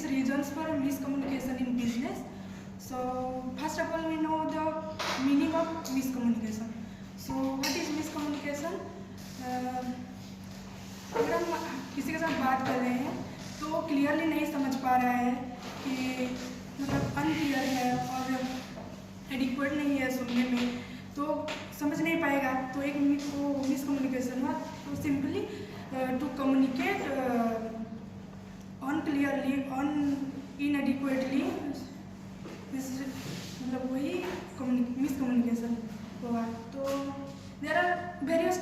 is reasons for miscommunication in business. So first of all, we know the meaning of miscommunication. So what is miscommunication? अगर हम किसी के साथ बात कर रहे हैं तो वो क्लियरली नहीं समझ पा रहा है कि मतलब अनक्लियर है और एडिक्वेट नहीं है सुनने में, तो समझ नहीं पाएगा, तो एक मिसकम्युनिकेशन हुआ। तो सिंपली टू कम्युनिकेट अनक्लियरली इनएडिक्वेटली, मतलब वही मिसकम्युनिकेशन हुआ। तो there are various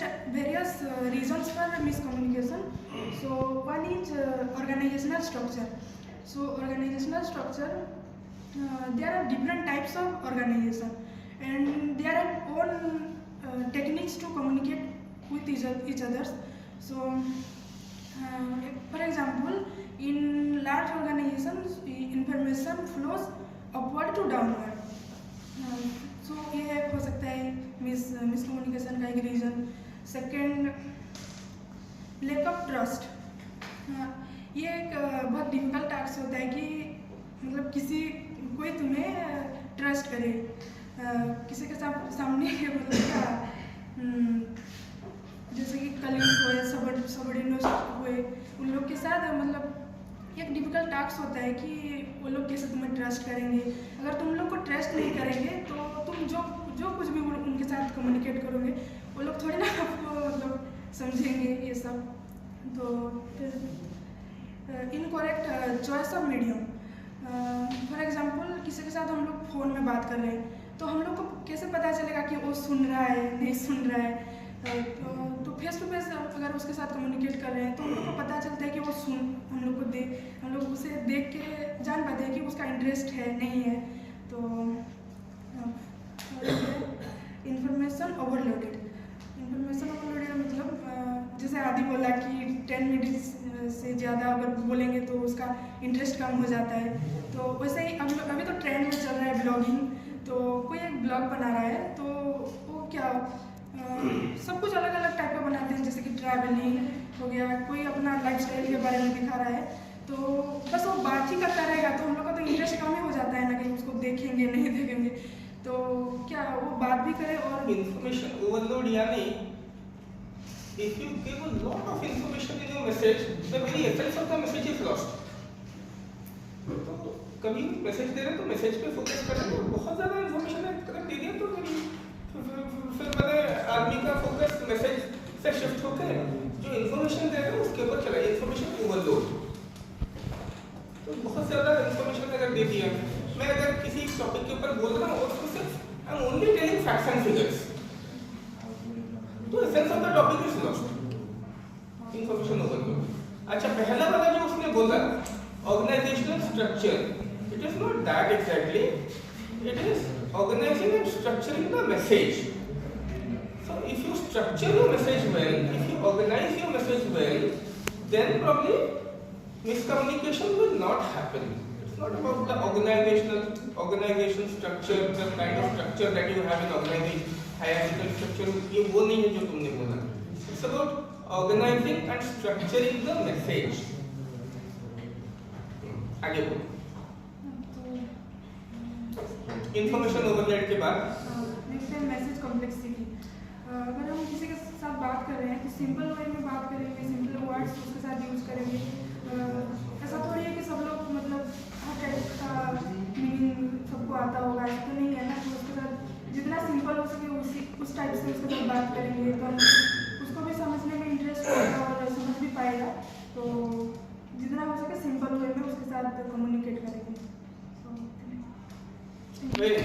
reasons for miscommunication. So one is organizational structure. So organizational structure, there are different types of organization and there are own techniques to communicate with each others. So for example, in large organizations information flows upward to downward. सो ये एक हो सकता है miscommunication का एक reason. Second, lack of trust. ये एक बहुत डिफिकल्ट टास्क होता है कि मतलब कोई तुम्हें ट्रस्ट करे, किसी के सामने मतलब क्या, जैसे कि कलीग हुए, सबॉर्डिनेट्स हुए, उन लोग के साथ मतलब एक डिफिकल्ट टास्क होता है कि वो लोग कैसे तुम्हें ट्रस्ट करेंगे। अगर तुम लोग को ट्रस्ट नहीं करेंगे तो तुम जो कुछ भी उनके साथ कम्युनिकेट करोगे वो लोग थोड़ी ना आपको मतलब समझेंगे ये सब। तो फिर incorrect choice of medium. For example किसी के साथ हम लोग फ़ोन में बात कर रहे हैं तो हम लोग को कैसे पता चलेगा कि वो सुन रहा है नहीं सुन रहा है। तो फेस टू फेस अगर उसके साथ कम्युनिकेट कर रहे हैं तो हम लोग को पता चलता है कि वो हम लोग उसे देख के जान पाते हैं कि उसका इंटरेस्ट है नहीं है। तो इंफॉर्मेशन ओवरलोडेड। मतलब जैसे आदि बोला कि 10 मिनट से ज़्यादा अगर बोलेंगे तो उसका इंटरेस्ट कम हो जाता है। तो वैसे ही अभी तो ट्रेंड में चल रहा है ब्लॉगिंग। तो कोई एक ब्लॉग बना रहा है तो वो क्या सब कुछ अलग अलग टाइप का बनाते हैं, जैसे कि ट्रैवलिंग हो गया, कोई अपना लाइफस्टाइल के बारे में दिखा रहा है, तो बस वो बात ही करता रहेगा तो हम लोग का तो इंटरेस्ट कम ही हो जाता है ना कि उसको देखेंगे नहीं देखेंगे। तो क्या वो बात भी करे। और इंफॉर्मेशन ओवरलोड यानी if you give a lot of information in your message, the very essence of the message is lost. तो कभी मैसेज दे रहे तो मैसेज पे फोकस करें। तो बहुत ज़्यादा इंफॉर्मेशन अगर दे दिया तो फिर मैंने आदमी का फोकस मैसेज से शिफ्ट होकर जो इंफॉर्मेशन दे रहे हैं उसके ऊपर चला। Information overload. तो बहुत ज़्यादा इंफॉर्मेशन अगर दे दिया, मैं अगर किसी टॉपिक के ऊपर बोल रहा हूँ और उसको सिर्फ I am only telling facts and figures, तो essence of the topic is lost. Information overload. अच्छा, पहला वाला जो उसने बोला organizational structure, it is not that exactly, it is organizing and structuring the message. So if you structure your message well, if you organize your message well, then probably miscommunication will not happen. It's not about the organization structure, the kind of structure that you have in organization, hierarchical structure, ये वो नहीं है जो तुमने बोला। It's about organizing and structuring the message. आगे बोलो। Information overload के बाद नेक्स्ट है मैसेज कॉम्प्लेक्सिटी। अगर हम किसी के साथ बात कर रहे हैं तो सिंपल वे में बात करेंगे, सिंपल वर्ड्स उसके साथ यूज करेंगे। ऐसा थोड़ी है कि सब लोग मतलब हर टाइप का मीनिंग सबको आता होगा, ऐसा तो नहीं है ना। तो उसके साथ जितना सिंपल हो सके उस टाइप से उसके साथ बात करेंगे तो उसको भी समझने में इंटरेस्ट होगा और समझ भी पाएगा। तो जितना हो सके सिंपल वे में उसके साथ कम्युनिकेट करेंगे। Very